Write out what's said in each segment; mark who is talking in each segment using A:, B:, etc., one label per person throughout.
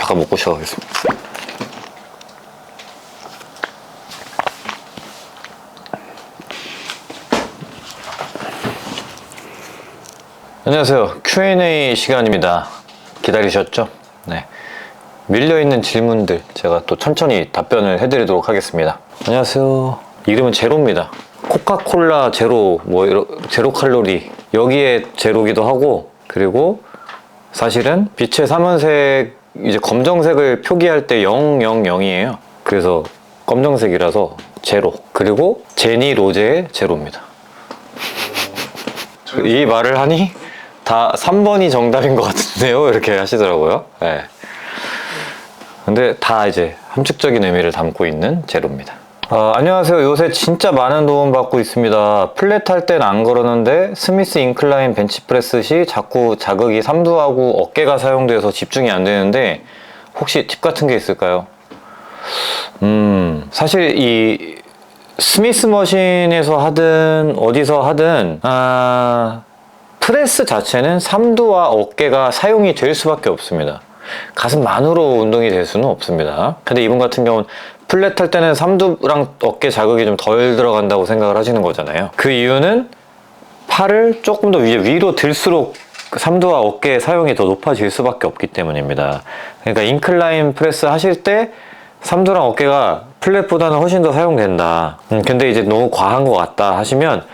A: 잠깐 먹고 시작하겠습니다. 안녕하세요. Q&A 시간입니다. 기다리셨죠? 네. 밀려있는 질문들 제가 또 천천히 답변을 해드리도록 하겠습니다. 안녕하세요. 이름은 제로입니다. 코카콜라 제로, 제로 칼로리. 여기에 제로기도 하고, 그리고 사실은 빛의 삼원색, 이제 검정색을 표기할 때 000이에요. 그래서 검정색이라서 제로. 그리고 제니 로제의 제로입니다. 이 말을 하니 다 3번이 정답인 것 같은데요? 이렇게 하시더라고요. 네. 근데 다 이제 함축적인 의미를 담고 있는 제로입니다. 안녕하세요. 요새 진짜 많은 도움 받고 있습니다. 플랫 할 땐 안 그러는데 스미스 인클라인 벤치프레스 시 자꾸 자극이 삼두하고 어깨가 사용돼서 집중이 안 되는데 혹시 팁 같은 게 있을까요? 사실 이 스미스 머신에서 하든 어디서 하든 프레스 자체는 삼두와 어깨가 사용이 될 수밖에 없습니다. 가슴만으로 운동이 될 수는 없습니다. 근데 이분 같은 경우는 플랫 할 때는 삼두랑 어깨 자극이 좀 덜 들어간다고 생각을 하시는 거잖아요. 그 이유는 팔을 조금 더 위로 들수록 삼두와 어깨의 사용이 더 높아질 수밖에 없기 때문입니다. 그러니까 인클라인 프레스 하실 때 삼두랑 어깨가 플랫보다는 훨씬 더 사용된다. 근데 이제 너무 과한 것 같다 하시면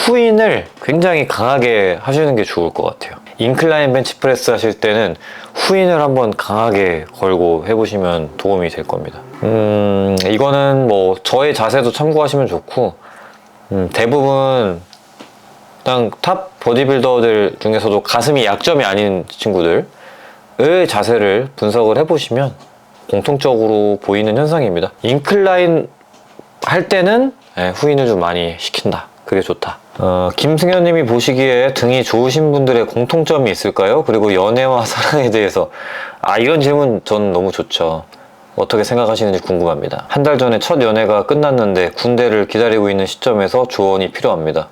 A: 후인을 굉장히 강하게 하시는 게 좋을 것 같아요. 인클라인 벤치프레스 하실 때는 후인을 한번 강하게 걸고 해보시면 도움이 될 겁니다. 이거는 뭐 저의 자세도 참고하시면 좋고, 대부분 그냥 탑 보디빌더들 중에서도 가슴이 약점이 아닌 친구들의 자세를 분석을 해보시면 공통적으로 보이는 현상입니다. 인클라인 할 때는 후인을 좀 많이 시킨다. 그게 좋다. 김승현님이 보시기에 등이 좋으신 분들의 공통점이 있을까요? 그리고 연애와 사랑에 대해서 이런 질문 전 너무 좋죠. 어떻게 생각하시는지 궁금합니다. 한 달 전에 첫 연애가 끝났는데 군대를 기다리고 있는 시점에서 조언이 필요합니다.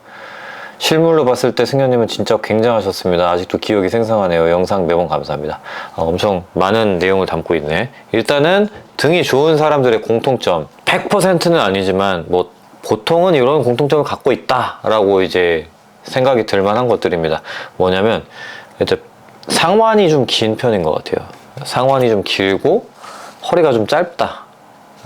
A: 실물로 봤을 때 승현님은 진짜 굉장하셨습니다. 아직도 기억이 생생하네요. 영상 매번 감사합니다. 엄청 많은 내용을 담고 있네. 일단은 등이 좋은 사람들의 공통점 100%는 아니지만 뭐 보통은 이런 공통점을 갖고 있다라고 이제 생각이 들 만한 것들입니다. 뭐냐면 이제 상완이 좀 긴 편인 것 같아요. 상완이 좀 길고 허리가 좀 짧다.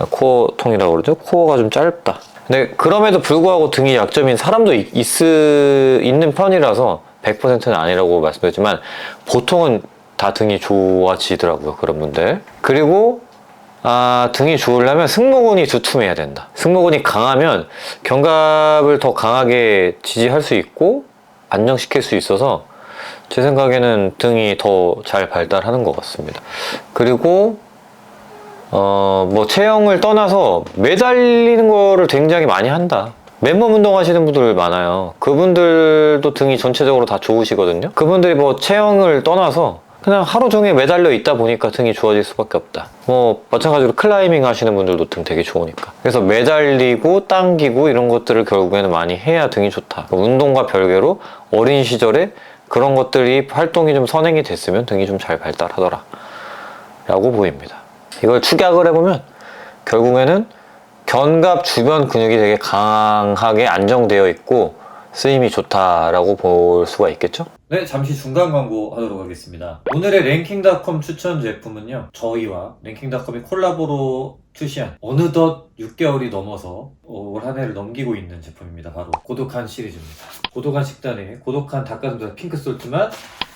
A: 코어통이라고 그러죠. 코어가 좀 짧다. 근데 그럼에도 불구하고 등이 약점인 사람도 있는 편이라서 100%는 아니라고 말씀드렸지만 보통은 다 등이 좋아지더라고요. 그런 분들. 그리고 등이 좋으려면 승모근이 두툼해야 된다. 승모근이 강하면 견갑을 더 강하게 지지할 수 있고 안정시킬 수 있어서 제 생각에는 등이 더 잘 발달하는 것 같습니다. 그리고 뭐 체형을 떠나서 매달리는 거를 굉장히 많이 한다. 맨몸 운동 하시는 분들 많아요. 그분들도 등이 전체적으로 다 좋으시거든요. 그분들이 뭐 체형을 떠나서 그냥 하루 종일 매달려 있다 보니까 등이 좋아질 수밖에 없다. 뭐 마찬가지로 클라이밍 하시는 분들도 등 되게 좋으니까. 그래서 매달리고 당기고 이런 것들을 결국에는 많이 해야 등이 좋다. 운동과 별개로 어린 시절에 그런 것들이 활동이 좀 선행이 됐으면 등이 좀 잘 발달하더라 라고 보입니다. 이걸 축약을 해보면 결국에는 견갑 주변 근육이 되게 강하게 안정되어 있고 쓰임이 좋다라고 볼 수가 있겠죠?
B: 네, 잠시 중간 광고 하도록 하겠습니다. 오늘의 랭킹닷컴 추천 제품은요, 저희와 랭킹닷컴이 콜라보로 출시한 어느덧 6개월이 넘어서 올 한 해를 넘기고 있는 제품입니다. 바로 고독한 시리즈입니다. 고독한 식단에 고독한 닭가슴살 핑크솔트맛,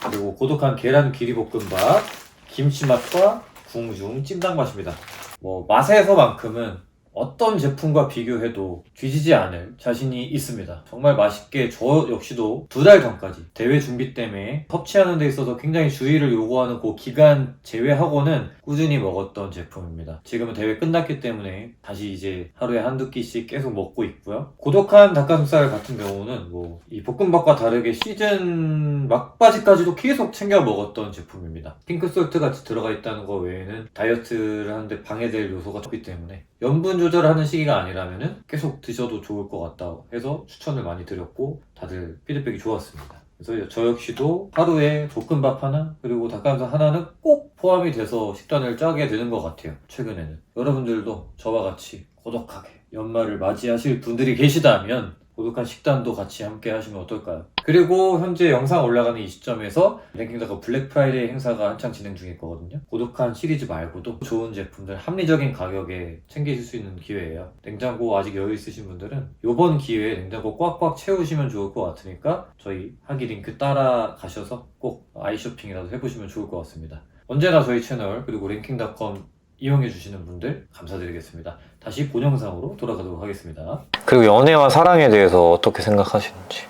B: 그리고 고독한 계란 기리볶음밥, 김치맛과 궁중 찜닭맛입니다. 뭐 맛에서만큼은 어떤 제품과 비교해도 뒤지지 않을 자신이 있습니다. 정말 맛있게 저 역시도 2달 전까지 대회 준비 때문에 섭취하는 데 있어서 굉장히 주의를 요구하는 그 기간 제외하고는 꾸준히 먹었던 제품입니다. 지금은 대회 끝났기 때문에 다시 이제 하루에 한두 끼씩 계속 먹고 있고요. 고독한 닭가슴살 같은 경우는 뭐 이 볶음밥과 다르게 시즌 막바지까지도 계속 챙겨 먹었던 제품입니다. 핑크솔트 같이 들어가 있다는 거 외에는 다이어트를 하는데 방해될 요소가 없기 때문에 염분 조절하는 시기가 아니라면 계속 드셔도 좋을 것 같다 해서 추천을 많이 드렸고 다들 피드백이 좋았습니다. 그래서 저 역시도 하루에 볶음밥 하나 그리고 닭가슴살 하나는 꼭 포함이 돼서 식단을 짜게 되는 것 같아요. 최근에는. 여러분들도 저와 같이 고독하게 연말을 맞이하실 분들이 계시다면 고독한 식단도 같이 함께 하시면 어떨까요? 그리고 현재 영상 올라가는 이 시점에서 랭킹닷컴 블랙 프라이데이 행사가 한창 진행 중일 거거든요. 고독한 시리즈 말고도 좋은 제품들 합리적인 가격에 챙기실 수 있는 기회예요. 냉장고 아직 여유 있으신 분들은 이번 기회에 냉장고 꽉꽉 채우시면 좋을 것 같으니까 저희 하기 링크 따라가셔서 꼭 아이쇼핑이라도 해보시면 좋을 것 같습니다. 언제나 저희 채널 그리고 랭킹닷컴 이용해주시는 분들 감사드리겠습니다. 다시 본 영상으로 돌아가도록 하겠습니다.
A: 그리고 연애와 사랑에 대해서 어떻게 생각하시는지.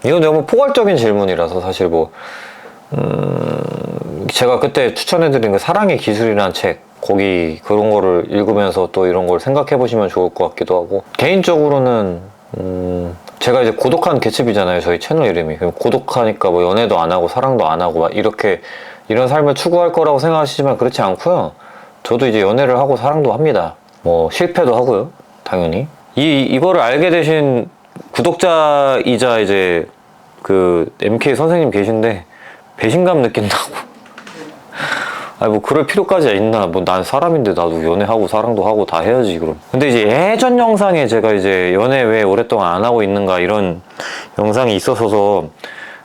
A: 이건 너무 포괄적인 질문이라서 사실 제가 그때 추천해드린 그 사랑의 기술이라는 책, 거기 그런 거를 읽으면서 또 이런 걸 생각해 보시면 좋을 것 같기도 하고, 개인적으로는 제가 이제 고독한 개츠비잖아요, 저희 채널 이름이. 그럼 고독하니까 뭐 연애도 안 하고 사랑도 안 하고 막 이렇게 이런 삶을 추구할 거라고 생각하시지만 그렇지 않고요. 저도 이제 연애를 하고 사랑도 합니다. 뭐 실패도 하고요, 당연히. 이거를 알게 되신 구독자이자 이제 그 MK 선생님 계신데 배신감 느낀다고. 아니 뭐 그럴 필요까지 있나? 뭐 난 사람인데 나도 연애하고 사랑도 하고 다 해야지 그럼. 근데 이제 예전 영상에 제가 이제 연애 왜 오랫동안 안 하고 있는가 이런 영상이 있어서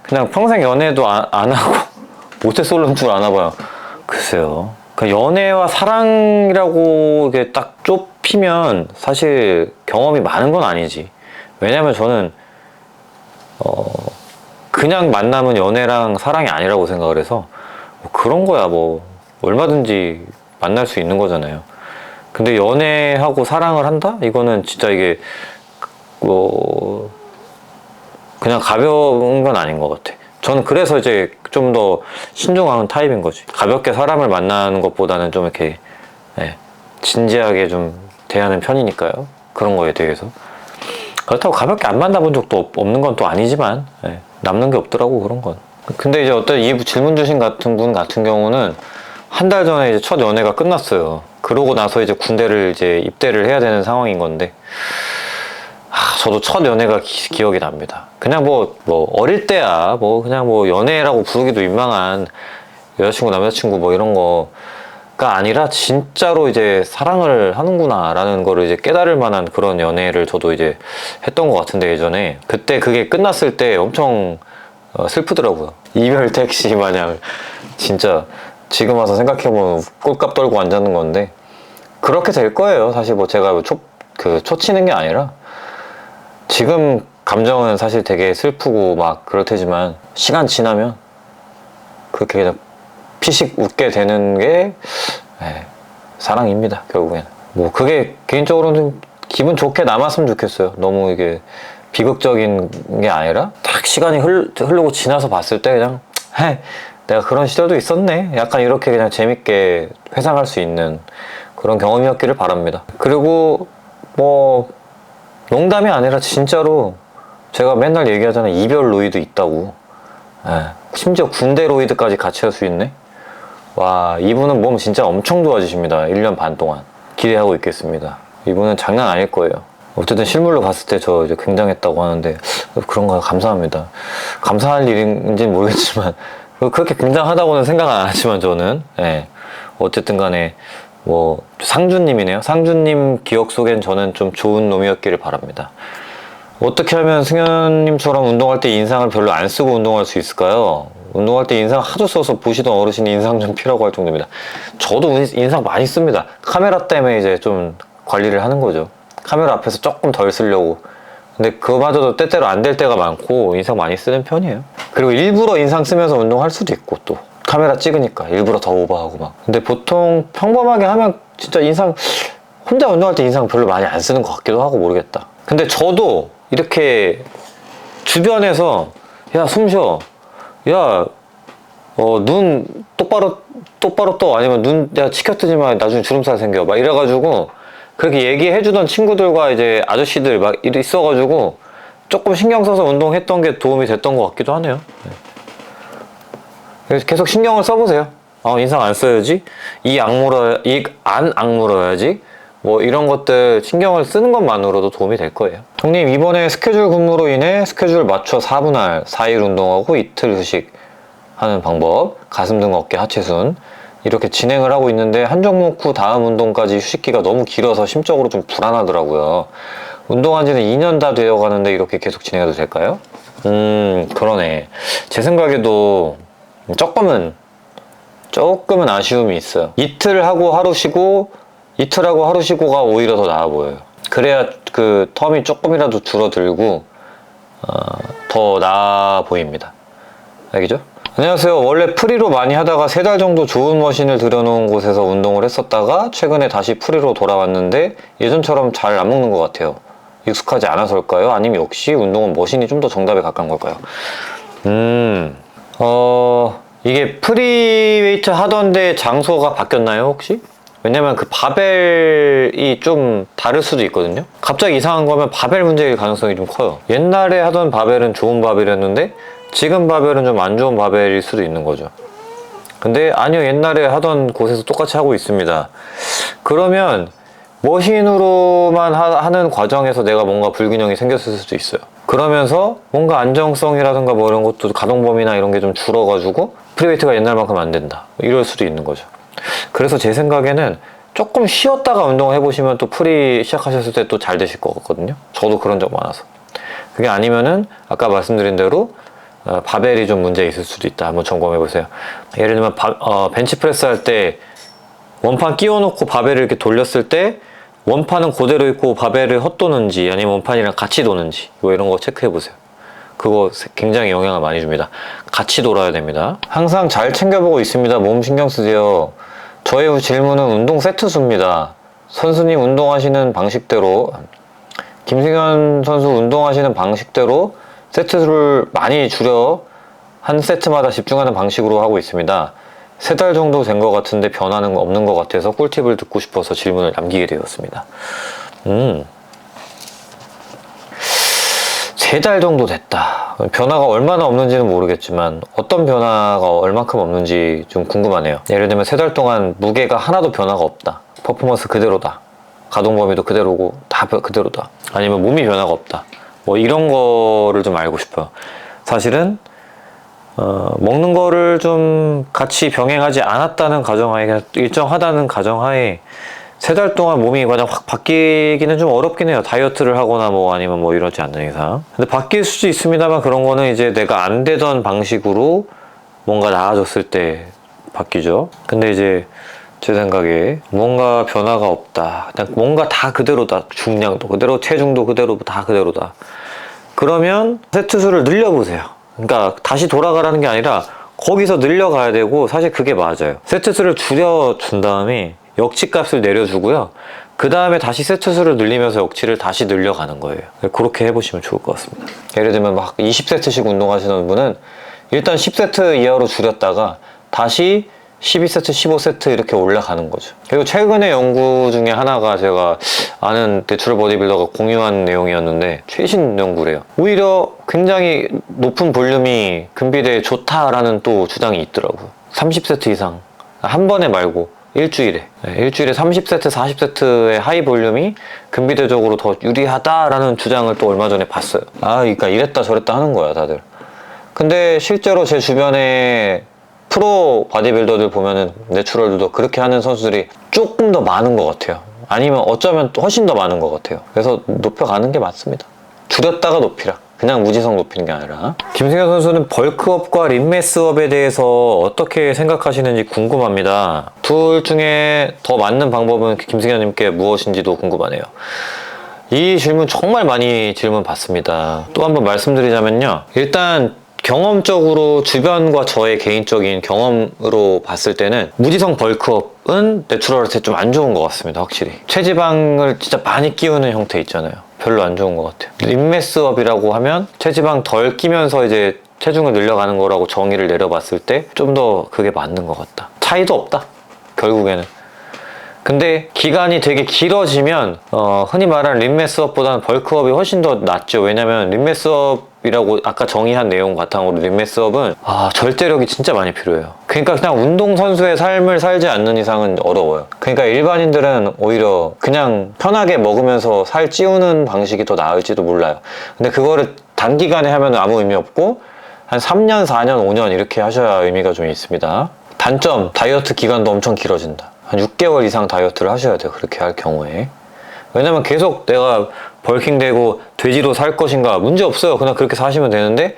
A: 그냥 평생 연애도 안 하고 모태솔로인 줄 아나 봐요. 글쎄요. 그러니까 연애와 사랑이라고 이게 딱 좁히면 사실 경험이 많은 건 아니지. 왜냐면 저는 그냥 만남은 연애랑 사랑이 아니라고 생각을 해서 뭐 그런 거야 뭐 얼마든지 만날 수 있는 거잖아요. 근데 연애하고 사랑을 한다? 이거는 진짜 이게 뭐 그냥 가벼운 건 아닌 것 같아. 저는 그래서 이제 좀 더 신중한 타입인 거지. 가볍게 사람을 만나는 것보다는 좀 이렇게 진지하게 좀 대하는 편이니까요. 그런 거에 대해서. 그렇다고 가볍게 안 만나본 적도 없는 건 또 아니지만 남는 게 없더라고 그런 건. 근데 이제 어떤 이 질문 주신 분 같은 경우는 한 달 전에 이제 첫 연애가 끝났어요. 그러고 나서 이제 군대를 이제 입대를 해야 되는 상황인 건데 저도 첫 연애가 기억이 납니다. 그냥 뭐 어릴 때야 뭐 그냥 뭐 연애라고 부르기도 민망한 여자친구 남자친구 뭐 이런 거가 아니라 진짜로 이제 사랑을 하는구나 라는 거를 이제 깨달을 만한 그런 연애를 저도 이제 했던 것 같은데 예전에 그때 그게 끝났을 때 엄청 슬프더라고요. 이별 택시 마냥 진짜 지금 와서 생각해보면 꼴값 떨고 앉았는 건데 그렇게 될 거예요. 사실 뭐 제가 초치는 게 아니라 지금 감정은 사실 되게 슬프고 막 그럴 테지만 시간 지나면 그렇게 그냥 피식 웃게 되는 게 사랑입니다. 결국엔 뭐 그게 개인적으로는 기분 좋게 남았으면 좋겠어요. 너무 이게 비극적인 게 아니라 딱 시간이 흐르고 지나서 봤을 때 그냥 내가 그런 시절도 있었네 약간 이렇게 그냥 재밌게 회상할 수 있는 그런 경험이었기를 바랍니다. 그리고 뭐 농담이 아니라 진짜로 제가 맨날 얘기하잖아요. 이별 로이드 있다고. 심지어 군대 로이드까지 같이 할 수 있네. 와, 이분은 몸 진짜 엄청 좋아지십니다. 1년 반 동안 기대하고 있겠습니다. 이분은 장난 아닐 거예요. 어쨌든 실물로 봤을 때 저 이제 굉장했다고 하는데 그런가요? 감사합니다. 감사할 일인지는 모르겠지만 그렇게 굉장하다고는 생각 안 하지만 저는 어쨌든 간에 뭐 상준님이네요. 상준님 기억 속엔 저는 좀 좋은 놈이었기를 바랍니다. 어떻게 하면 승현님처럼 운동할 때 인상을 별로 안 쓰고 운동할 수 있을까요? 운동할 때 인상 하도 써서 보시던 어르신이 인상 좀 피라고 할 정도입니다. 저도 인상 많이 씁니다. 카메라 때문에 이제 좀 관리를 하는 거죠. 카메라 앞에서 조금 덜 쓰려고. 근데 그거마저도 때때로 안 될 때가 많고 인상 많이 쓰는 편이에요. 그리고 일부러 인상 쓰면서 운동할 수도 있고 또 카메라 찍으니까 일부러 더 오버하고 막. 근데 보통 평범하게 하면 진짜 인상 혼자 운동할 때 인상 별로 많이 안 쓰는 것 같기도 하고 모르겠다. 근데 저도 이렇게 주변에서 야 숨 쉬어 야 눈 똑바로 떠 아니면 눈 야 치켜뜨지 마 나중에 주름살 생겨 막 이래가지고 그렇게 얘기해주던 친구들과 이제 아저씨들 막 있어가지고 조금 신경 써서 운동했던 게 도움이 됐던 것 같기도 하네요. 그래서 계속 신경을 써보세요. 인상 안 써야지. 이 안 악물어야지. 뭐 이런 것들 신경을 쓰는 것만으로도 도움이 될 거예요. 형님, 이번에 스케줄 근무로 인해 스케줄 맞춰 4분할 4일 운동하고 이틀 휴식 하는 방법, 가슴 등 어깨 하체순 이렇게 진행을 하고 있는데 한 종목 후 다음 운동까지 휴식기가 너무 길어서 심적으로 좀 불안하더라고요. 운동한 지는 2년 다 되어 가는데 이렇게 계속 진행해도 될까요? 그러네. 제 생각에도 조금은 아쉬움이 있어요. 이틀 하고 하루 쉬고 이틀하고 하루 쉬고가 오히려 더 나아 보여요. 그래야 그 텀이 조금이라도 줄어들고 더 나아 보입니다. 알겠죠? 안녕하세요. 원래 프리로 많이 하다가 3달 정도 좋은 머신을 들여놓은 곳에서 운동을 했었다가 최근에 다시 프리로 돌아왔는데 예전처럼 잘 안 먹는 것 같아요. 익숙하지 않아서일까요? 아니면 역시 운동은 머신이 좀 더 정답에 가까운 걸까요? 이게 프리웨이트 하던데 장소가 바뀌었나요, 혹시? 왜냐면 그 바벨이 좀 다를 수도 있거든요. 갑자기 이상한 거면 바벨 문제일 가능성이 좀 커요. 옛날에 하던 바벨은 좋은 바벨이었는데 지금 바벨은 좀 안 좋은 바벨일 수도 있는 거죠. 근데 아니요, 옛날에 하던 곳에서 똑같이 하고 있습니다. 그러면 머신으로만 하는 과정에서 내가 뭔가 불균형이 생겼을 수도 있어요. 그러면서 뭔가 안정성이라든가 뭐 이런 것도 가동 범위나 이런 게 좀 줄어가지고 프리웨이트가 옛날만큼 안 된다, 이럴 수도 있는 거죠. 그래서 제 생각에는 조금 쉬었다가 운동을 해보시면 또 프리 시작하셨을 때 또 잘 되실 것 같거든요. 저도 그런 적 많아서. 그게 아니면은 아까 말씀드린 대로 바벨이 좀 문제 있을 수도 있다. 한번 점검해 보세요. 예를 들면 벤치프레스 할 때 원판 끼워놓고 바벨을 이렇게 돌렸을 때 원판은 그대로 있고 바벨을 헛도는지 아니면 원판이랑 같이 도는지 뭐 이런 거 체크해 보세요. 그거 굉장히 영향을 많이 줍니다. 같이 돌아야 됩니다. 항상 잘 챙겨보고 있습니다. 몸 신경 쓰세요. 저의 질문은 운동 세트 수입니다. 선수님 운동하시는 방식대로, 김승현 선수 운동하시는 방식대로 세트 수를 많이 줄여 한 세트마다 집중하는 방식으로 하고 있습니다. 3달 정도 된 것 같은데 변화는 없는 것 같아서 꿀팁을 듣고 싶어서 질문을 남기게 되었습니다. 3달 정도 됐다. 변화가 얼마나 없는지는 모르겠지만 어떤 변화가 얼만큼 없는지 좀 궁금하네요. 예를 들면 3달 동안 무게가 하나도 변화가 없다. 퍼포먼스 그대로다. 가동 범위도 그대로고 다 그대로다. 아니면 몸이 변화가 없다. 뭐 이런 거를 좀 알고 싶어요. 사실은 먹는 거를 좀 같이 병행하지 않았다는 가정하에, 그냥 일정하다는 가정하에 3달 동안 몸이 그냥 확 바뀌기는 좀 어렵긴 해요. 다이어트를 하거나 뭐 아니면 뭐 이러지 않는 이상. 근데 바뀔 수도 있습니다만 그런 거는 이제 내가 안 되던 방식으로 뭔가 나아졌을 때 바뀌죠. 근데 이제 제 생각에 뭔가 변화가 없다. 그냥 뭔가 다 그대로다. 중량도 그대로, 체중도 그대로, 다 그대로다. 그러면 세트 수를 늘려보세요. 그러니까 다시 돌아가라는 게 아니라 거기서 늘려가야 되고, 사실 그게 맞아요. 세트 수를 줄여준 다음에 역치값을 내려주고요. 그 다음에 다시 세트 수를 늘리면서 역치를 다시 늘려가는 거예요. 그렇게 해보시면 좋을 것 같습니다. 예를 들면 막 20세트씩 운동하시는 분은 일단 10세트 이하로 줄였다가 다시 12세트, 15세트 이렇게 올라가는 거죠. 그리고 최근에 연구 중에 하나가 제가 아는 내추럴 보디빌더가 공유한 내용이었는데 최신 연구래요. 오히려 굉장히 높은 볼륨이 근비대에 좋다라는 또 주장이 있더라고요. 30세트 이상 한 번에 말고 일주일에 30세트, 40세트의 하이 볼륨이 근비대적으로 더 유리하다라는 주장을 또 얼마 전에 봤어요. 그러니까 이랬다 저랬다 하는 거야 다들. 근데 실제로 제 주변에 프로 바디빌더들 보면은 내추럴들도 그렇게 하는 선수들이 조금 더 많은 것 같아요. 아니면 어쩌면 훨씬 더 많은 것 같아요. 그래서 높여가는 게 맞습니다. 줄였다가 높이라. 그냥 무지성 높이는 게 아니라. 김승현 선수는 벌크업과 림매스업에 대해서 어떻게 생각하시는지 궁금합니다. 둘 중에 더 맞는 방법은 김승현님께 무엇인지도 궁금하네요. 이 질문 정말 많이 질문 받습니다. 또 한번 말씀드리자면요. 일단 경험적으로 주변과 저의 개인적인 경험으로 봤을 때는 무지성 벌크업은 내추럴한테 좀 안 좋은 것 같습니다. 확실히 체지방을 진짜 많이 끼우는 형태 있잖아요. 별로 안 좋은 것 같아요. 림매스업이라고 하면 체지방 덜 끼면서 이제 체중을 늘려가는 거라고 정의를 내려봤을 때 좀 더 그게 맞는 것 같다. 차이도 없다 결국에는. 근데 기간이 되게 길어지면 흔히 말하는 림매스업보다는 벌크업이 훨씬 더 낫죠. 왜냐면 림매스업이 림매스업이라고 아까 정의한 내용 바탕으로 림매스업은 절제력이 진짜 많이 필요해요. 그러니까 그냥 운동선수의 삶을 살지 않는 이상은 어려워요. 그러니까 일반인들은 오히려 그냥 편하게 먹으면서 살 찌우는 방식이 더 나을지도 몰라요. 근데 그거를 단기간에 하면 아무 의미 없고 한 3년, 4년, 5년 이렇게 하셔야 의미가 좀 있습니다. 단점, 다이어트 기간도 엄청 길어진다. 한 6개월 이상 다이어트를 하셔야 돼요. 그렇게 할 경우에. 왜냐면 계속 내가 벌킹되고 돼지로 살 것인가 문제 없어요. 그냥 그렇게 사시면 되는데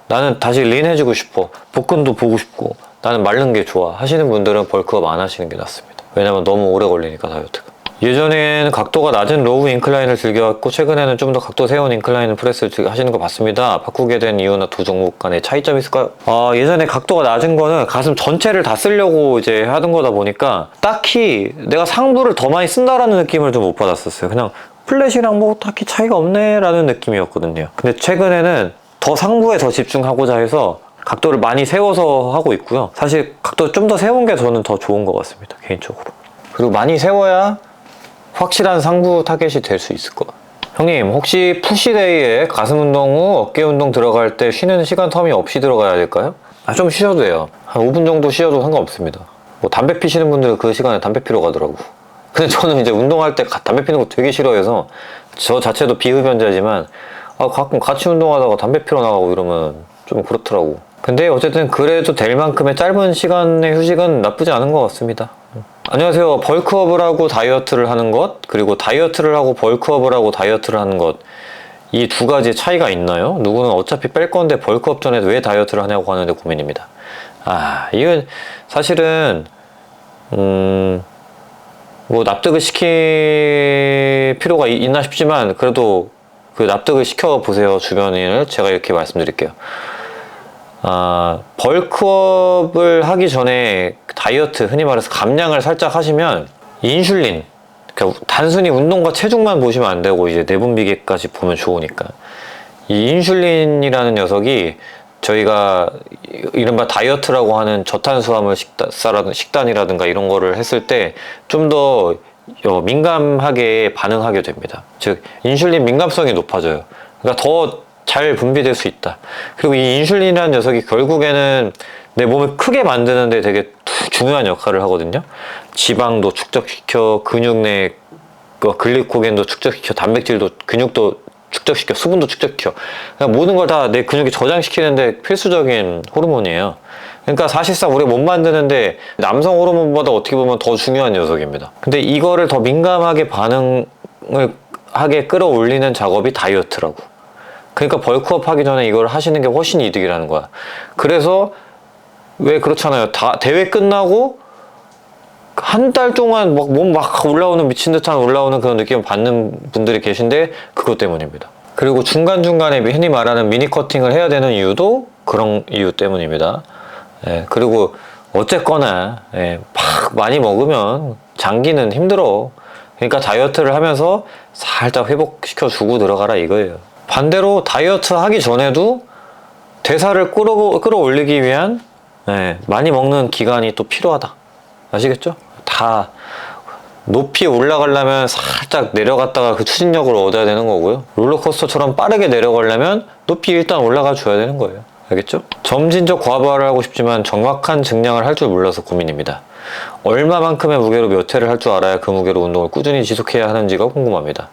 A: 나는 다시 린해지고 싶어. 복근도 보고 싶고 나는 마른 게 좋아 하시는 분들은 벌크업 안 하시는 게 낫습니다. 왜냐면 너무 오래 걸리니까 다이어트가. 예전에는 각도가 낮은 로우 인클라인을 즐겨왔고 최근에는 좀 더 각도 세운 인클라인 프레스를 하시는 거 봤습니다. 바꾸게 된 이유나 두 종목 간의 차이점이 있을까요? 예전에 각도가 낮은 거는 가슴 전체를 다 쓰려고 이제 하던 거다 보니까 딱히 내가 상부를 더 많이 쓴다라는 느낌을 좀 못 받았었어요. 그냥 플랫이랑 뭐 딱히 차이가 없네 라는 느낌이었거든요. 근데 최근에는 더 상부에 더 집중하고자 해서 각도를 많이 세워서 하고 있고요. 사실 각도 좀 더 세운 게 저는 더 좋은 것 같습니다. 개인적으로. 그리고 많이 세워야 확실한 상부 타겟이 될 수 있을 거야. 형님 혹시 푸시데이에 가슴 운동 후 어깨 운동 들어갈 때 쉬는 시간 텀이 없이 들어가야 될까요? 좀 쉬셔도 돼요. 한 5분 정도 쉬어도 상관없습니다. 뭐 담배 피시는 분들은 그 시간에 담배 피러 가더라고. 근데 저는 이제 운동할 때 담배 피는 거 되게 싫어해서 저 자체도 비흡연자지만 가끔 같이 운동하다가 담배 피러 나가고 이러면 좀 그렇더라고. 근데 어쨌든 그래도 될 만큼의 짧은 시간의 휴식은 나쁘지 않은 것 같습니다. 안녕하세요. 벌크업을 하고 다이어트를 하는 것, 그리고 다이어트를 하고 벌크업을 하고 다이어트를 하는 것, 이 두 가지 차이가 있나요? 누구는 어차피 뺄 건데 벌크업 전에 왜 다이어트를 하냐고 하는데 고민입니다. 이건 사실은 뭐 납득을 시킬 필요가 있나 싶지만 그래도 그 납득을 시켜보세요. 주변인을. 제가 이렇게 말씀드릴게요. 벌크업을 하기 전에 다이어트, 흔히 말해서 감량을 살짝 하시면 인슐린, 그러니까 단순히 운동과 체중만 보시면 안 되고 이제 내분비계까지 보면 좋으니까 이 인슐린이라는 녀석이 저희가 이른바 다이어트라고 하는 저탄수화물 식단이라든가 이런 거를 했을 때 좀 더 민감하게 반응하게 됩니다. 즉 인슐린 민감성이 높아져요. 그러니까 더 잘 분비될 수 있다. 그리고 이 인슐린이라는 녀석이 결국에는 내 몸을 크게 만드는데 되게 중요한 역할을 하거든요. 지방도 축적시켜, 근육 내 글리코겐도 축적시켜, 단백질도, 근육도 축적시켜, 수분도 축적시켜. 그러니까 모든 걸 다 내 근육에 저장시키는데 필수적인 호르몬이에요. 그러니까 사실상 우리가 몸 만드는데 남성 호르몬보다 어떻게 보면 더 중요한 녀석입니다. 근데 이거를 더 민감하게 반응을 하게 끌어올리는 작업이 다이어트라고. 그러니까 벌크업 하기 전에 이걸 하시는 게 훨씬 이득이라는 거야. 그래서 왜 그렇잖아요. 대회 끝나고 한 달 동안 몸 막 올라오는 미친 듯한 올라오는 그런 느낌을 받는 분들이 계신데 그것 때문입니다. 그리고 중간중간에 흔히 말하는 미니 커팅을 해야 되는 이유도 그런 이유 때문입니다. 그리고 어쨌거나 막 많이 먹으면 장기는 힘들어. 그러니까 다이어트를 하면서 살짝 회복시켜주고 들어가라 이거예요. 반대로 다이어트 하기 전에도 대사를 끌어올리기 위한 많이 먹는 기간이 또 필요하다. 아시겠죠? 다 높이 올라가려면 살짝 내려갔다가 그 추진력을 얻어야 되는 거고요. 롤러코스터처럼 빠르게 내려가려면 높이 일단 올라가 줘야 되는 거예요. 알겠죠? 점진적 과부하를 하고 싶지만 정확한 증량을 할 줄 몰라서 고민입니다. 얼마만큼의 무게로 몇 회를 할 줄 알아야 그 무게로 운동을 꾸준히 지속해야 하는지가 궁금합니다.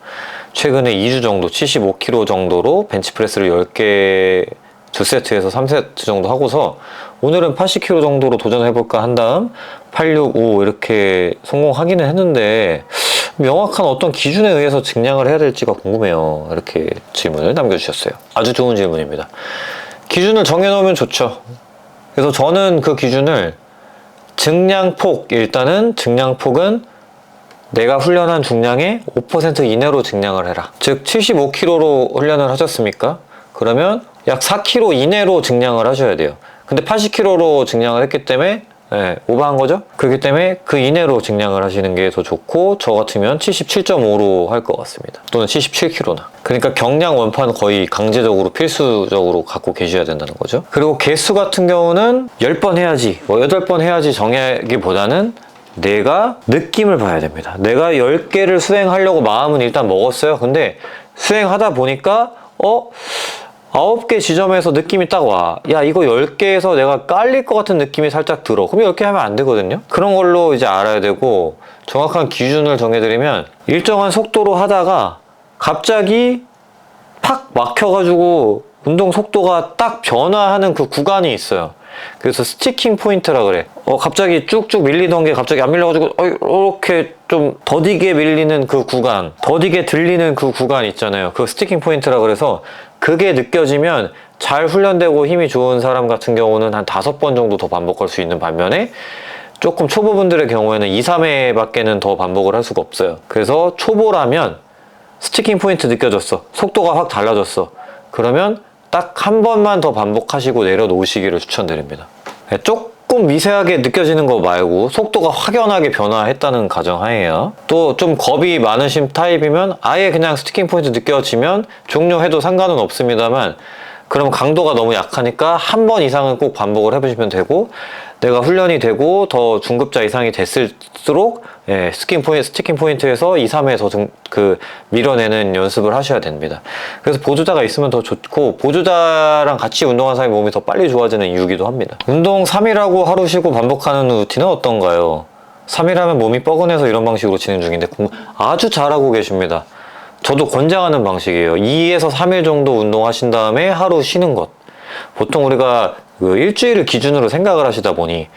A: 최근에 2주 정도 75kg 정도로 벤치프레스를 10개 2세트에서 3세트 정도 하고서 오늘은 80kg 정도로 도전해볼까 한 다음 865 이렇게 성공하기는 했는데 명확한 어떤 기준에 의해서 증량을 해야 될지가 궁금해요. 이렇게 질문을 남겨주셨어요. 아주 좋은 질문입니다. 기준을 정해놓으면 좋죠. 그래서 저는 그 기준을 증량폭, 일단은 증량폭은 내가 훈련한 중량의 5% 이내로 증량을 해라. 즉 75kg로 훈련을 하셨습니까? 그러면 약 4kg 이내로 증량을 하셔야 돼요. 근데 80kg로 증량을 했기 때문에 오버한 거죠? 그렇기 때문에 그 이내로 증량을 하시는 게 더 좋고 저 같으면 77.5로 할 것 같습니다. 또는 77kg나. 그러니까 경량 원판 거의 강제적으로 필수적으로 갖고 계셔야 된다는 거죠. 그리고 개수 같은 경우는 10번 해야지 8번 해야지 정하기보다는 내가 느낌을 봐야 됩니다. 내가 10개를 수행하려고 마음은 일단 먹었어요. 근데 수행하다 보니까 9개 지점에서 느낌이 딱 와. 야, 이거 10개에서 내가 깔릴 것 같은 느낌이 살짝 들어. 그럼 10개 하면 안 되거든요? 그런 걸로 이제 알아야 되고, 정확한 기준을 정해드리면, 일정한 속도로 하다가 갑자기 팍 막혀가지고 운동 속도가 딱 변화하는 그 구간이 있어요. 그래서 스티킹 포인트라 그래. 갑자기 쭉쭉 밀리던 게 갑자기 안 밀려가지고 이렇게 좀 더디게 밀리는 그 구간, 더디게 들리는 그 구간 있잖아요. 그 스티킹 포인트라 그래서 그게 느껴지면 잘 훈련되고 힘이 좋은 사람 같은 경우는 한 5번 정도 더 반복할 수 있는 반면에 조금 초보분들의 경우에는 2, 3회밖에는 더 반복을 할 수가 없어요. 그래서 초보라면 스티킹 포인트 느껴졌어. 속도가 확 달라졌어. 그러면 딱 한 번만 더 반복하시고 내려놓으시기를 추천드립니다. 조금 미세하게 느껴지는 거 말고 속도가 확연하게 변화했다는 가정하에요. 또 좀 겁이 많으신 타입이면 아예 그냥 스티킹 포인트 느껴지면 종료해도 상관은 없습니다만, 그럼 강도가 너무 약하니까 한 번 이상은 꼭 반복을 해보시면 되고, 내가 훈련이 되고 더 중급자 이상이 됐을수록 스티킹 포인트에서 2, 3회 더 밀어내는 연습을 하셔야 됩니다. 그래서 보조자가 있으면 더 좋고, 보조자랑 같이 운동하는 사람이 몸이 더 빨리 좋아지는 이유기도 합니다. 운동 3일하고 하루 쉬고 반복하는 루틴은 어떤가요? 3일 하면 몸이 뻐근해서 이런 방식으로 진행 중인데 아주 잘하고 계십니다. 저도 권장하는 방식이에요. 2에서 3일 정도 운동하신 다음에 하루 쉬는 것. 보통 우리가 일주일을 기준으로 생각을 하시다 보니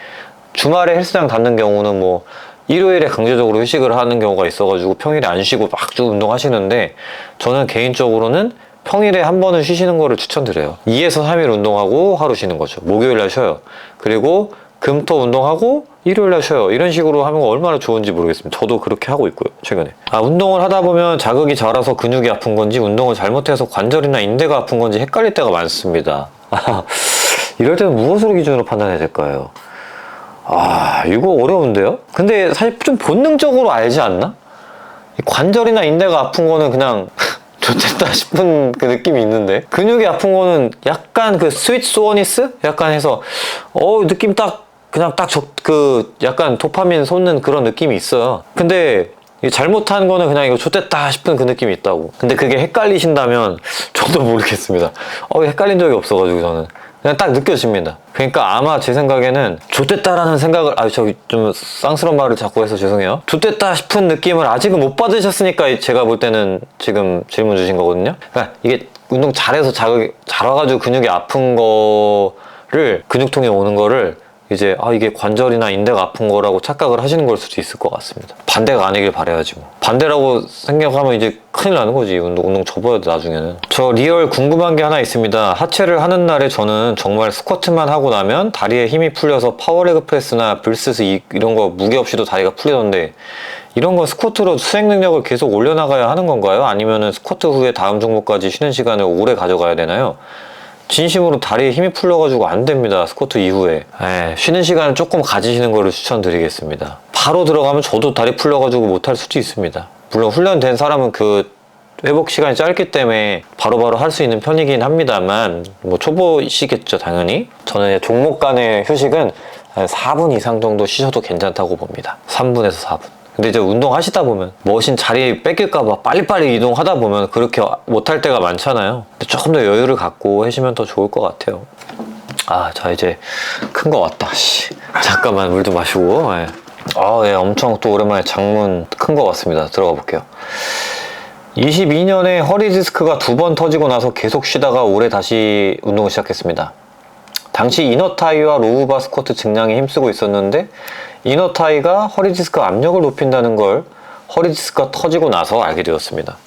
A: 주말에 헬스장 닫는 경우는 뭐 일요일에 강제적으로 휴식을 하는 경우가 있어가지고 평일에 안 쉬고 막 쭉 운동하시는데, 저는 개인적으로는 평일에 한 번은 쉬시는 거를 추천드려요. 2에서 3일 운동하고 하루 쉬는 거죠. 목요일날 쉬어요. 그리고 금토 운동하고 일요일날 쉬어요. 이런 식으로 하면 얼마나 좋은지 모르겠습니다. 저도 그렇게 하고 있고요, 최근에. 운동을 하다 보면 자극이 자라서 근육이 아픈 건지, 운동을 잘못해서 관절이나 인대가 아픈 건지 헷갈릴 때가 많습니다. 이럴 때는 무엇으로 기준으로 판단해야 될까요? 이거 어려운데요? 근데 사실 좀 본능적으로 알지 않나? 관절이나 인대가 아픈 거는 그냥 좋겠다 싶은 그 느낌이 있는데, 근육이 아픈 거는 약간 그 스윗 소어니스? 약간 해서 느낌 딱 그냥 약간 도파민 솟는 그런 느낌이 있어요. 근데 잘못한 거는 그냥 이거 좋댔다 싶은 그 느낌이 있다고. 근데 그게 헷갈리신다면 저도 모르겠습니다. 헷갈린 적이 없어가지고 저는 그냥 딱 느껴집니다. 그러니까 아마 제 생각에는 좋댔다라는 생각을, 저기 좀 쌍스러운 말을 자꾸 해서 죄송해요. 좋댔다 싶은 느낌을 아직은 못 받으셨으니까 제가 볼 때는 지금 질문 주신 거거든요. 그러니까 이게 운동 잘해서 자극이 잘 와가지고 근육이 아픈 거를, 근육통이 오는 거를 이제 이게 관절이나 인대가 아픈 거라고 착각을 하시는 걸 수도 있을 것 같습니다. 반대가 아니길 바라야지 뭐. 반대라고 생각하면 이제 큰일 나는 거지. 운동 접어야 돼 나중에는. 저 리얼 궁금한 게 하나 있습니다. 하체를 하는 날에 저는 정말 스쿼트만 하고 나면 다리에 힘이 풀려서 파워레그 프레스나 불스스 이런 거 무게 없이도 다리가 풀리던데, 이런 건 스쿼트로 수행 능력을 계속 올려나가야 하는 건가요? 아니면은 스쿼트 후에 다음 종목까지 쉬는 시간을 오래 가져가야 되나요? 진심으로 다리에 힘이 풀려가지고 안 됩니다. 스쿼트 이후에. 쉬는 시간을 조금 가지시는 거를 추천드리겠습니다. 바로 들어가면 저도 다리 풀려가지고 못할 수도 있습니다. 물론 훈련된 사람은 그 회복 시간이 짧기 때문에 바로바로 할 수 있는 편이긴 합니다만, 뭐 초보시겠죠 당연히. 저는 종목 간의 휴식은 한 4분 이상 정도 쉬셔도 괜찮다고 봅니다. 3분에서 4분. 근데 이제 운동하시다 보면 머신 자리 뺏길까봐 빨리빨리 이동하다 보면 그렇게 못할 때가 많잖아요. 근데 조금 더 여유를 갖고 하시면 더 좋을 것 같아요. 자 이제 큰 거 왔다. 잠깐만 물 좀 마시고. 엄청 또 오랜만에 장문 큰 거 왔습니다. 들어가 볼게요. 22년에 허리 디스크가 2번 터지고 나서 계속 쉬다가 올해 다시 운동을 시작했습니다. 당시 이너타이와 로우바 스쿼트 증량에 힘쓰고 있었는데, 이너타이가 허리 디스크 압력을 높인다는 걸 허리 디스크가 터지고 나서 알게 되었습니다.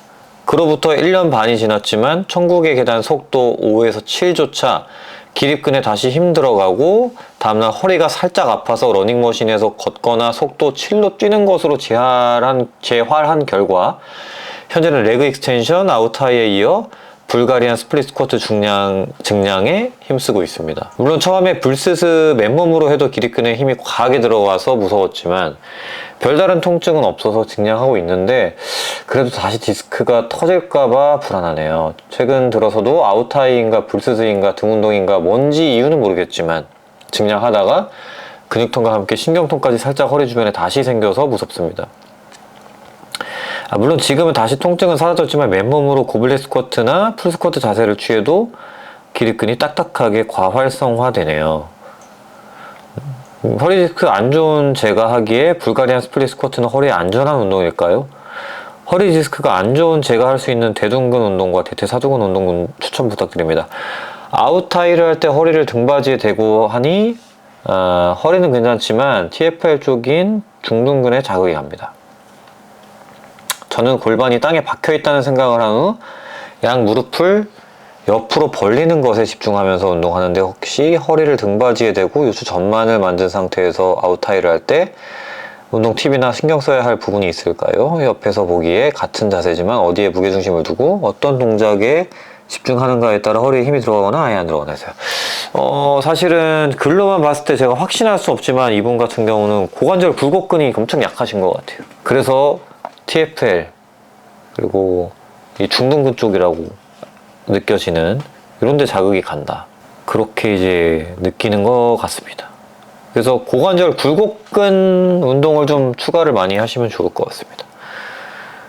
A: 그로부터 1년 반이 지났지만 천국의 계단 속도 5에서 7조차 기립근에 다시 힘 들어가고, 다음날 허리가 살짝 아파서 러닝머신에서 걷거나 속도 7로 뛰는 것으로 재활한 결과 현재는 레그 익스텐션, 아웃하이에 이어 불가리안 스플릿 스쿼트 증량에 힘쓰고 있습니다. 물론 처음에 불스스 맨몸으로 해도 기립근에 힘이 과하게 들어와서 무서웠지만 별다른 통증은 없어서 증량하고 있는데, 그래도 다시 디스크가 터질까봐 불안하네요. 최근 들어서도 아웃하이인가 불스스인가 등 운동인가 뭔지 이유는 모르겠지만 증량하다가 근육통과 함께 신경통까지 살짝 허리 주변에 다시 생겨서 무섭습니다. 물론 지금은 다시 통증은 사라졌지만 맨몸으로 고블렛 스쿼트나 풀 스쿼트 자세를 취해도 기립근이 딱딱하게 과활성화되네요. 허리 디스크 안 좋은 제가 하기에 불가리안 스플릿 스쿼트는 허리에 안전한 운동일까요? 허리 디스크가 안 좋은 제가 할 수 있는 대둔근 운동과 대퇴사두근 운동 추천 부탁드립니다. 아웃타이를 할 때 허리를 등받이에 대고 하니 허리는 괜찮지만 TFL 쪽인 중둔근에 자극이 갑니다. 저는 골반이 땅에 박혀 있다는 생각을 한 후 양 무릎을 옆으로 벌리는 것에 집중하면서 운동하는데 혹시 허리를 등받이에 대고 요추 전만을 만든 상태에서 아웃타이를 할 때 운동 팁이나 신경 써야 할 부분이 있을까요? 옆에서 보기에 같은 자세지만 어디에 무게중심을 두고 어떤 동작에 집중하는가에 따라 허리에 힘이 들어가거나 아예 안 들어가나 해서요. 사실은 글로만 봤을 때 제가 확신할 수 없지만 이분 같은 경우는 고관절 굴곡근이 엄청 약하신 것 같아요. 그래서 TFL 그리고 이 중둔근 쪽이라고 느껴지는 이런 데 자극이 간다. 그렇게 이제 느끼는 것 같습니다. 그래서 고관절 굴곡근 운동을 좀 추가를 많이 하시면 좋을 것 같습니다.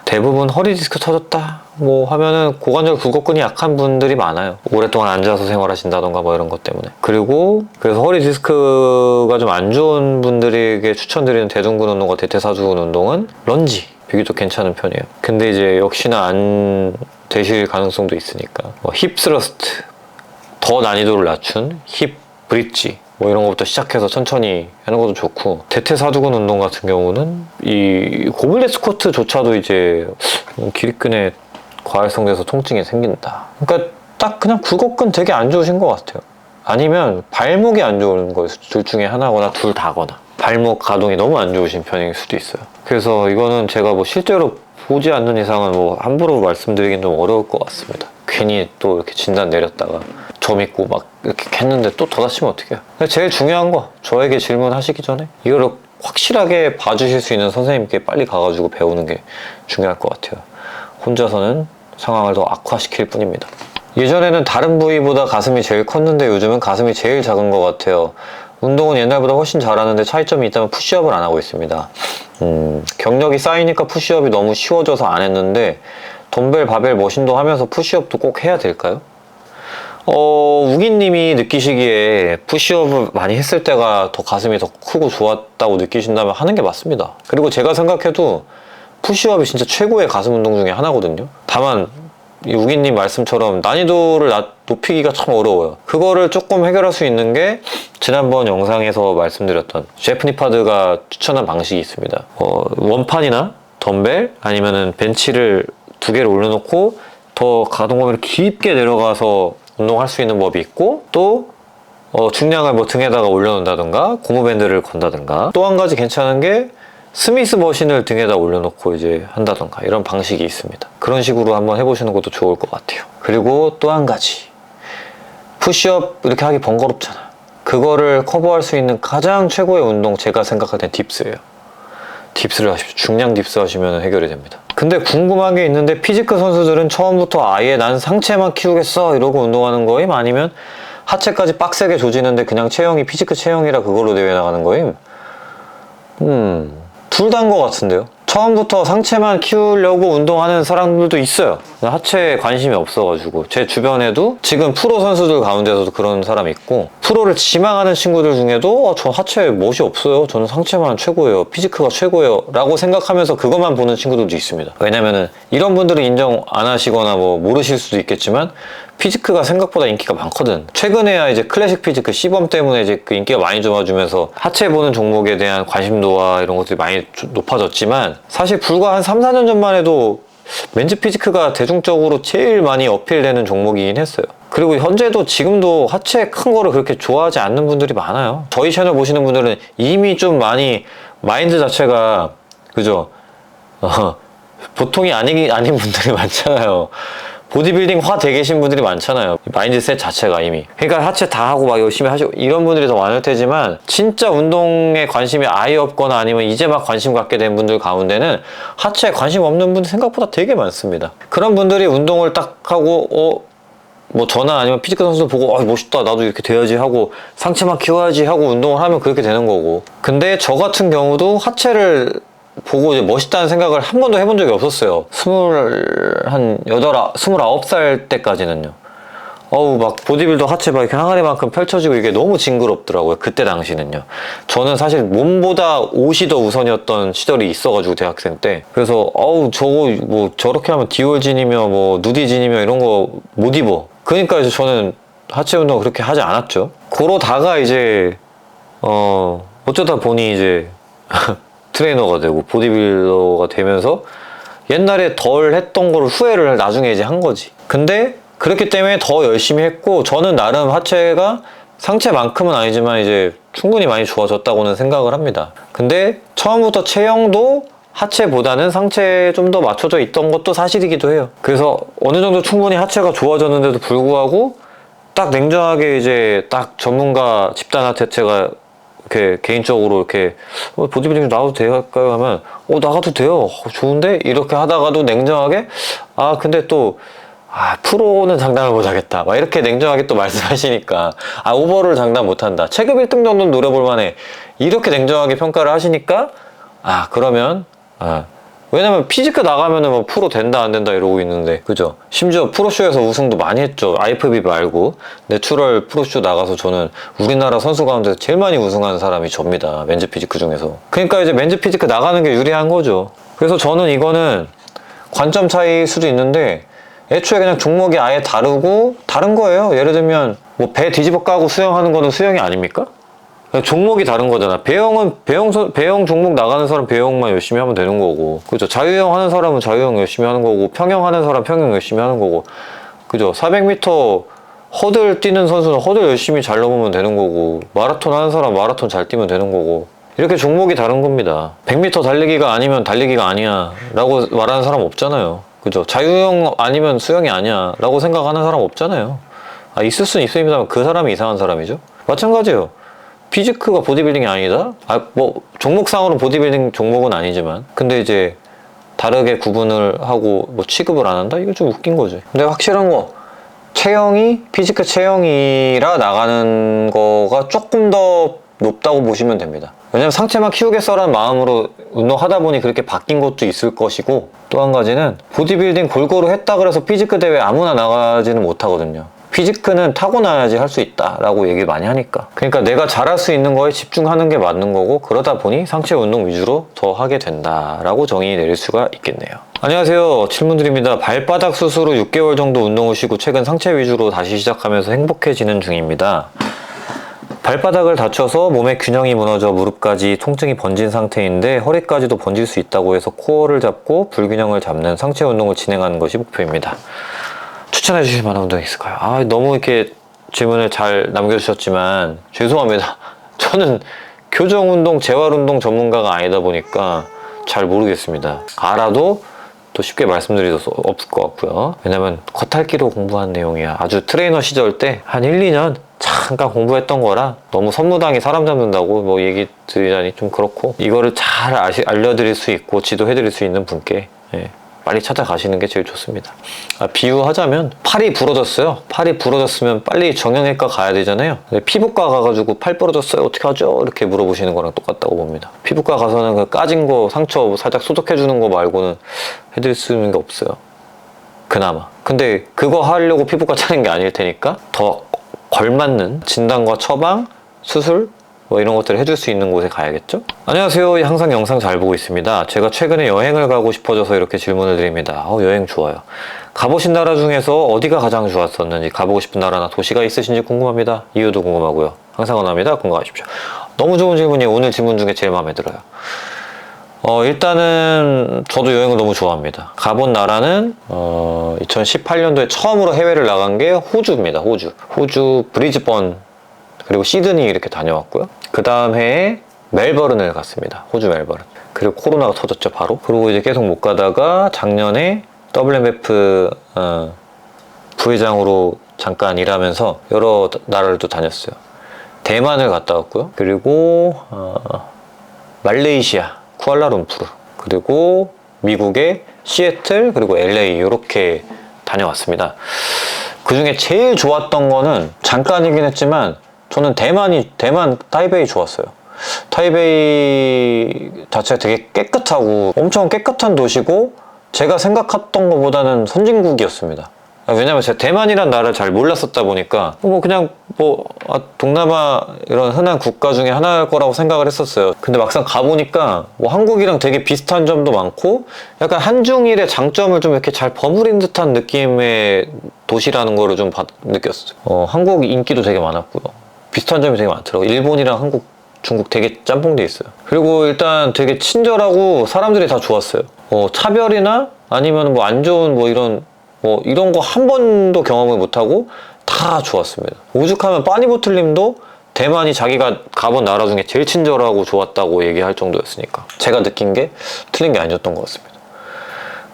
A: 대부분 허리 디스크 터졌다 뭐 하면은 고관절 굴곡근이 약한 분들이 많아요. 오랫동안 앉아서 생활하신다던가 뭐 이런 것 때문에. 그래서 허리 디스크가 좀 안 좋은 분들에게 추천드리는 대둔근 운동과 대퇴사두근 운동은 런지 비교적 괜찮은 편이에요. 근데 이제 역시나 안 되실 가능성도 있으니까 힙 스러스트, 더 난이도를 낮춘 힙 브릿지 뭐 이런 것부터 시작해서 천천히 하는 것도 좋고, 대퇴사두근 운동 같은 경우는 이 고블렛 스쿼트조차도 이제 기립근에 과활성돼서 통증이 생긴다. 그러니까 딱 그냥 굴곡근 되게 안 좋으신 것 같아요. 아니면 발목이 안 좋은 거예요. 둘 중에 하나거나 둘 다거나. 발목 가동이 너무 안 좋으신 편일 수도 있어요. 그래서 이거는 제가 뭐 실제로 보지 않는 이상은 뭐 함부로 말씀드리긴 좀 어려울 것 같습니다. 괜히 또 이렇게 진단 내렸다가 점 있고 막 이렇게 했는데 또 더 다치면 어떡해요. 근데 제일 중요한 거, 저에게 질문하시기 전에 이거를 확실하게 봐주실 수 있는 선생님께 빨리 가가지고 배우는 게 중요할 것 같아요. 혼자서는 상황을 더 악화시킬 뿐입니다. 예전에는 다른 부위보다 가슴이 제일 컸는데 요즘은 가슴이 제일 작은 것 같아요. 운동은 옛날보다 훨씬 잘하는데 차이점이 있다면 푸시업을 안 하고 있습니다. 경력이 쌓이니까 푸시업이 너무 쉬워져서 안 했는데 덤벨, 바벨, 머신도 하면서 푸시업도 꼭 해야 될까요? 우기님이 느끼시기에 푸시업을 많이 했을 때가 더 가슴이 더 크고 좋았다고 느끼신다면 하는 게 맞습니다. 그리고 제가 생각해도 푸시업이 진짜 최고의 가슴 운동 중에 하나거든요. 다만 이 우기님 말씀처럼 난이도를 높이기가 참 어려워요. 그거를 조금 해결할 수 있는 게 지난번 영상에서 말씀드렸던 제프 니파드가 추천한 방식이 있습니다. 원판이나 덤벨 아니면은 벤치를 2개를 올려놓고 더 가동범위를 깊게 내려가서 운동할 수 있는 법이 있고, 또 중량을 뭐 등에다가 올려놓는다든가 고무밴드를 건다든가, 또 한 가지 괜찮은 게 스미스 머신을 등에다 올려놓고 이제 한다던가 이런 방식이 있습니다. 그런 식으로 한번 해보시는 것도 좋을 것 같아요. 그리고 또 한 가지, 푸시업 이렇게 하기 번거롭잖아. 그거를 커버할 수 있는 가장 최고의 운동, 제가 생각할 땐 딥스예요. 딥스를 하십시오. 중량 딥스 하시면 해결이 됩니다. 근데 궁금한 게 있는데, 피지크 선수들은 처음부터 아예 난 상체만 키우겠어 이러고 운동하는 거임? 아니면 하체까지 빡세게 조지는데 그냥 체형이 피지크 체형이라 그걸로 대회 나가는 거임? 둘 다인 것 같은데요. 처음부터 상체만 키우려고 운동하는 사람들도 있어요. 하체에 관심이 없어가지고. 제 주변에도 지금 프로 선수들 가운데서도 그런 사람이 있고, 프로를 지망하는 친구들 중에도 저 하체에 멋이 없어요, 저는 상체만 최고예요, 피지크가 최고예요 라고 생각하면서 그것만 보는 친구들도 있습니다. 왜냐면은 이런 분들은 인정 안 하시거나 뭐 모르실 수도 있겠지만 피지크가 생각보다 인기가 많거든. 최근에야 이제 클래식 피지크 시범 때문에 이제 그 인기가 많이 좋아지면서 하체 보는 종목에 대한 관심도와 이런 것들이 많이 높아졌지만, 사실 불과 한 3, 4년 전만 해도 맨즈 피지크가 대중적으로 제일 많이 어필되는 종목이긴 했어요. 그리고 현재도 지금도 하체 큰 거를 그렇게 좋아하지 않는 분들이 많아요. 저희 채널 보시는 분들은 이미 좀 많이 마인드 자체가, 보통이 아닌 분들이 많잖아요. 보디빌딩 돼 계신 분들이 많잖아요. 마인드셋 자체가 이미. 그러니까 하체 다 하고 막 열심히 하시고 이런 분들이 더 많을 테지만, 진짜 운동에 관심이 아예 없거나 아니면 이제 막 관심 갖게 된 분들 가운데는 하체에 관심 없는 분들 생각보다 되게 많습니다. 그런 분들이 운동을 딱 하고 뭐 저나 아니면 피지크 선수 보고 멋있다, 나도 이렇게 돼야지 하고 상체만 키워야지 하고 운동을 하면 그렇게 되는 거고. 근데 저 같은 경우도 하체를 보고 이제 멋있다는 생각을 한 번도 해본 적이 없었어요. 29살 때까지는요. 어우 막 보디빌더 하체 막 이렇게 항아리만큼 펼쳐지고 이게 너무 징그럽더라고요. 그때 당시는요. 저는 사실 몸보다 옷이 더 우선이었던 시절이 있어가지고 대학생 때. 그래서 어우 저거 뭐 저렇게 하면 디올진이며 뭐 누디진이며 이런 거 못 입어. 그러니까 이제 저는 하체 운동 그렇게 하지 않았죠. 그러다가 이제 어쩌다 보니 이제 트레이너가 되고 보디빌더가 되면서 옛날에 덜 했던 거를 후회를 나중에 이제 한 거지. 근데 그렇기 때문에 더 열심히 했고, 저는 나름 하체가 상체만큼은 아니지만 이제 충분히 많이 좋아졌다고는 생각을 합니다. 근데 처음부터 체형도 하체보다는 상체에 좀 더 맞춰져 있던 것도 사실이기도 해요. 그래서 어느 정도 충분히 하체가 좋아졌는데도 불구하고 딱 냉정하게 이제 딱 전문가 집단 하체가 이렇게 개인적으로 이렇게 보디빌딩 나가도 될까요? 하면 나가도 돼요. 좋은데? 이렇게 하다가도 냉정하게 근데 또 프로는 장담을 못하겠다. 막 이렇게 냉정하게 또 말씀하시니까 오버를 장담 못한다. 체급 1등 정도는 노려볼 만해. 이렇게 냉정하게 평가를 하시니까 그러면 왜냐면 피지크 나가면은 뭐 프로 된다 안 된다 이러고 있는데, 그죠? 심지어 프로쇼에서 우승도 많이 했죠. IFB 말고 내추럴 프로쇼 나가서 저는 우리나라 선수 가운데 제일 많이 우승하는 사람이 접니다. 맨즈 피지크 중에서. 그러니까 이제 맨즈 피지크 나가는 게 유리한 거죠. 그래서 저는 이거는 관점 차이일 수도 있는데 애초에 그냥 종목이 아예 다른 거예요. 예를 들면 뭐 배 뒤집어 까고 수영하는 거는 수영이 아닙니까? 종목이 다른 거잖아. 배영 종목 나가는 사람 배영만 열심히 하면 되는 거고, 그죠? 자유형 하는 사람은 자유형 열심히 하는 거고, 평영 하는 사람 평영 열심히 하는 거고, 그죠? 400m 허들 뛰는 선수는 허들 열심히 잘 넘으면 되는 거고, 마라톤 하는 사람 마라톤 잘 뛰면 되는 거고, 이렇게 종목이 다른 겁니다. 100m 달리기가 아니면 달리기가 아니야 라고 말하는 사람 없잖아요. 그죠? 자유형 아니면 수영이 아니야 라고 생각하는 사람 없잖아요. 있을 수는 있습니다만 그 사람이 이상한 사람이죠. 마찬가지예요. 피지크가 보디빌딩이 아니다? 뭐 종목상으로 보디빌딩 종목은 아니지만, 근데 이제 다르게 구분을 하고 뭐 취급을 안 한다? 이거 좀 웃긴 거지. 근데 확실한 거, 피지크 체형이라 나가는 거가 조금 더 높다고 보시면 됩니다. 왜냐면 상체만 키우겠어라는 마음으로 운동하다 보니 그렇게 바뀐 것도 있을 것이고, 또 한 가지는 보디빌딩 골고루 했다 그래서 피지크 대회 아무나 나가지는 못하거든요. 피지크는 타고나야지 할 수 있다 라고 얘기 많이 하니까. 그러니까 내가 잘할 수 있는 거에 집중하는 게 맞는 거고, 그러다 보니 상체 운동 위주로 더 하게 된다 라고 정의 내릴 수가 있겠네요. 안녕하세요, 칠문드립니다. 발바닥 수술 후 6개월 정도 운동을 쉬고 최근 상체 위주로 다시 시작하면서 행복해지는 중입니다. 발바닥을 다쳐서 몸의 균형이 무너져 무릎까지 통증이 번진 상태인데 허리까지도 번질 수 있다고 해서 코어를 잡고 불균형을 잡는 상체 운동을 진행하는 것이 목표입니다. 추천해 주실 만한 운동이 있을까요? 너무 이렇게 질문을 잘 남겨주셨지만 죄송합니다. 저는 교정운동, 재활운동 전문가가 아니다 보니까 잘 모르겠습니다. 알아도 또 쉽게 말씀드릴 수 없을 것 같고요. 왜냐면 겉핥기로 공부한 내용이야. 아주 트레이너 시절 때 한 1, 2년 잠깐 공부했던 거라 너무 선무당이 사람 잡는다고 뭐 얘기 드리자니 좀 그렇고, 이거를 잘 알려드릴 수 있고 지도해드릴 수 있는 분께 빨리 찾아가시는 게 제일 좋습니다. 비유하자면 팔이 부러졌어요. 팔이 부러졌으면 빨리 정형외과 가야 되잖아요. 근데 피부과 가가지고 팔 부러졌어요 어떻게 하죠? 이렇게 물어보시는 거랑 똑같다고 봅니다. 피부과 가서는 그 까진 거 상처 살짝 소독해주는 거 말고는 해드릴 수 있는 게 없어요. 그나마. 근데 그거 하려고 피부과 찾는 게 아닐 테니까 더 걸맞는 진단과 처방, 수술 뭐 이런 것들을 해줄 수 있는 곳에 가야겠죠? 안녕하세요. 항상 영상 잘 보고 있습니다. 제가 최근에 여행을 가고 싶어져서 이렇게 질문을 드립니다. 여행 좋아요. 가보신 나라 중에서 어디가 가장 좋았었는지, 가보고 싶은 나라나 도시가 있으신지 궁금합니다. 이유도 궁금하고요. 항상 원합니다. 건강하십시오. 너무 좋은 질문이에요. 오늘 질문 중에 제일 마음에 들어요. 일단은 저도 여행을 너무 좋아합니다. 가본 나라는 2018년도에 처음으로 해외를 나간 게 호주입니다. 호주 브리즈번 그리고 시드니 이렇게 다녀왔고요. 그 다음 해에 멜버른을 갔습니다. 호주 멜버른. 그리고 코로나가 터졌죠, 바로. 그리고 이제 계속 못 가다가 작년에 WMF 부회장으로 잠깐 일하면서 여러 나라를 또 다녔어요. 대만을 갔다 왔고요. 그리고 말레이시아, 쿠알라룸푸르, 그리고 미국의 시애틀, 그리고 LA 이렇게 다녀왔습니다. 그 중에 제일 좋았던 거는 잠깐이긴 했지만 저는 대만 타이베이 좋았어요. 타이베이 자체가 되게 깨끗하고 엄청 깨끗한 도시고 제가 생각했던 것보다는 선진국이었습니다. 왜냐면 제가 대만이란 나라를 잘 몰랐었다 보니까 뭐 그냥 동남아 이런 흔한 국가 중에 하나일 거라고 생각을 했었어요. 근데 막상 가보니까 뭐 한국이랑 되게 비슷한 점도 많고 약간 한중일의 장점을 좀 이렇게 잘 버무린 듯한 느낌의 도시라는 거를 좀 느꼈어요. 한국 인기도 되게 많았고요. 비슷한 점이 되게 많더라고요. 일본이랑 한국, 중국 되게 짬뽕돼 있어요. 그리고 일단 되게 친절하고 사람들이 다 좋았어요. 차별이나 아니면 뭐 안 좋은 이런 거 한 번도 경험을 못하고 다 좋았습니다. 오죽하면 빠니보틀님도 대만이 자기가 가본 나라 중에 제일 친절하고 좋았다고 얘기할 정도였으니까 제가 느낀 게 틀린 게 아니었던 것 같습니다.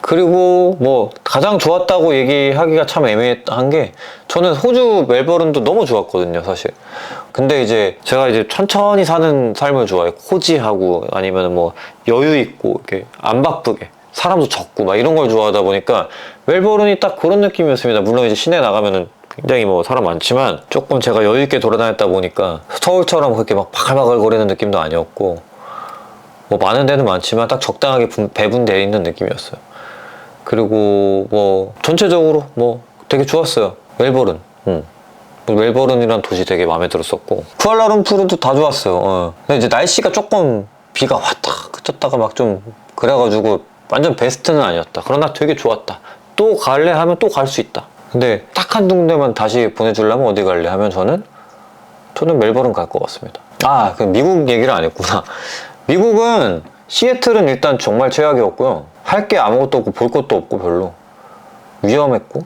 A: 그리고 뭐 가장 좋았다고 얘기하기가 참 애매한 게 저는 호주 멜버른도 너무 좋았거든요, 사실. 근데 이제 제가 이제 천천히 사는 삶을 좋아해요. 호지하고 아니면 뭐 여유 있고 이렇게 안 바쁘게 사람도 적고 막 이런 걸 좋아하다 보니까 멜버른이 딱 그런 느낌이었습니다. 물론 이제 시내 나가면은 굉장히 뭐 사람 많지만 조금 제가 여유 있게 돌아다녔다 보니까 서울처럼 그렇게 막 바글바글거리는 느낌도 아니었고 뭐 많은 데는 많지만 딱 적당하게 배분되어 있는 느낌이었어요. 그리고 뭐 전체적으로 뭐 되게 좋았어요. 멜버른. 멜버른이란 도시 되게 마음에 들었었고 쿠알라룸푸르도 다 좋았어요. 근데 이제 날씨가 조금 비가 왔다 그쳤다가 막 좀 그래가지고 완전 베스트는 아니었다. 그러나 되게 좋았다. 또 갈래 하면 또 갈 수 있다. 근데 딱 한 군데만 다시 보내주려면 어디 갈래 하면 저는 멜버른 갈 것 같습니다. 그 미국 얘기를 안 했구나. 미국은 시애틀은 일단 정말 최악이었고요. 할 게 아무것도 없고 볼 것도 없고 별로 위험했고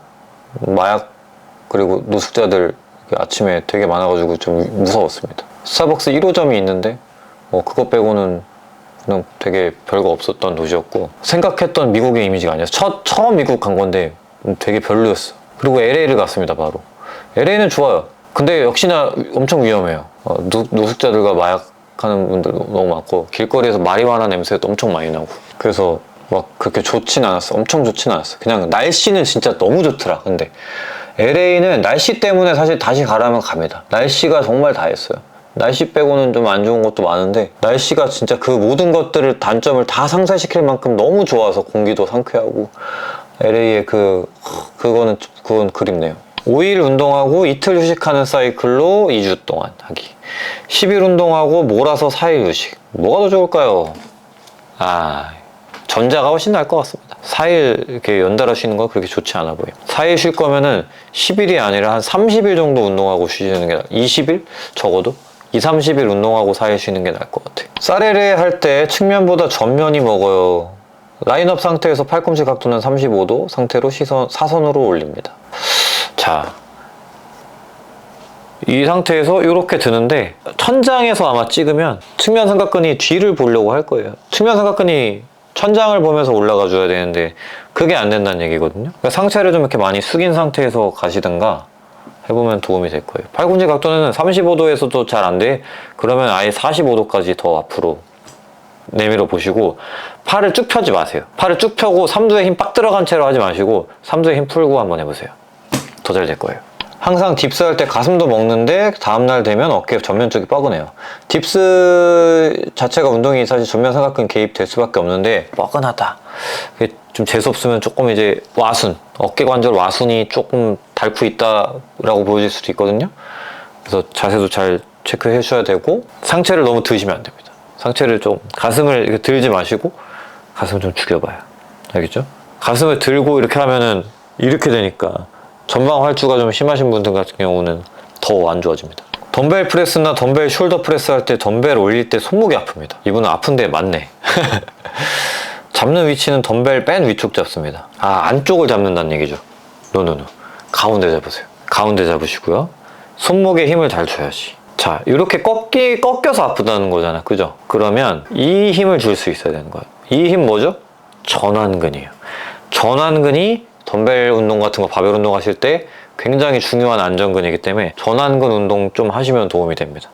A: 마약 그리고 노숙자들 아침에 되게 많아가지고 좀 무서웠습니다. 스타벅스 1호점이 있는데 그것 빼고는 그냥 되게 별거 없었던 도시였고 생각했던 미국의 이미지가 아니었어. 처음 미국 간 건데 되게 별로였어. 그리고 LA를 갔습니다. 바로 LA는 좋아요. 근데 역시나 엄청 위험해요. 노숙자들과 마약하는 분들 너무 많고 길거리에서 마리화나 냄새도 엄청 많이 나고 그래서 막 그렇게 좋진 않았어. 엄청 좋진 않았어. 그냥 날씨는 진짜 너무 좋더라. 근데 LA는 날씨 때문에 사실 다시 가라면 갑니다. 날씨가 정말 다 했어요. 날씨 빼고는 좀 안 좋은 것도 많은데 날씨가 진짜 그 모든 것들을 단점을 다 상쇄시킬 만큼 너무 좋아서 공기도 상쾌하고 LA의 그건 그립네요. 5일 운동하고 이틀 휴식하는 사이클로 2주 동안 하기. 10일 운동하고 몰아서 4일 휴식. 뭐가 더 좋을까요? 전자가 훨씬 나을 것 같습니다. 4일 이렇게 연달아 쉬는 건 그렇게 좋지 않아 보여요. 4일 쉴 거면은 10일이 아니라 한 30일 정도 운동하고 쉬는 게 20일? 적어도? 30일 운동하고 4일 쉬는 게 나을 것 같아요. 쌀레레 할 때 측면보다 전면이 먹어요. 라인업 상태에서 팔꿈치 각도는 35도 상태로 사선으로 올립니다. 자, 이 상태에서 이렇게 드는데 천장에서 아마 찍으면 측면 삼각근이 뒤를 보려고 할 거예요. 측면 삼각근이 천장을 보면서 올라가 줘야 되는데 그게 안 된다는 얘기거든요. 그러니까 상체를 좀 이렇게 많이 숙인 상태에서 가시든가 해보면 도움이 될 거예요. 팔꿈치 각도는 35도에서도 잘 안 돼. 그러면 아예 45도까지 더 앞으로 내밀어 보시고 팔을 쭉 펴지 마세요. 팔을 쭉 펴고 삼두에 힘 빡 들어간 채로 하지 마시고 삼두에 힘 풀고 한번 해보세요. 더 잘 될 거예요. 항상 딥스 할 때 가슴도 먹는데 다음날 되면 어깨 전면 쪽이 뻐근해요. 딥스 자체가 운동이 사실 전면 삼각근 개입될 수밖에 없는데 뻐근하다. 좀 재수 없으면 조금 이제 어깨 관절 와순이 조금 닳고 있다라고 보여질 수도 있거든요. 그래서 자세도 잘 체크해 주셔야 되고 상체를 너무 드시면 안 됩니다. 상체를 좀 가슴을 이렇게 들지 마시고 가슴을 좀 죽여봐요. 알겠죠? 가슴을 들고 이렇게 하면은 이렇게 되니까 전방 활주가 좀 심하신 분들 같은 경우는 더 안 좋아집니다. 덤벨 프레스나 덤벨 숄더 프레스 할 때 덤벨 올릴 때 손목이 아픕니다. 이분은 아픈데 맞네. 잡는 위치는 덤벨 맨 위쪽 잡습니다. 안쪽을 잡는다는 얘기죠. 노노노. 가운데 잡으세요. 가운데 잡으시고요. 손목에 힘을 잘 줘야지. 자, 이렇게 꺾여서 아프다는 거잖아. 그죠? 그러면 이 힘을 줄 수 있어야 되는 거예요. 이 힘 뭐죠? 전완근이에요. 전완근이 덤벨 운동 같은 거 바벨 운동 하실 때 굉장히 중요한 안전근이기 때문에 전완근 운동 좀 하시면 도움이 됩니다.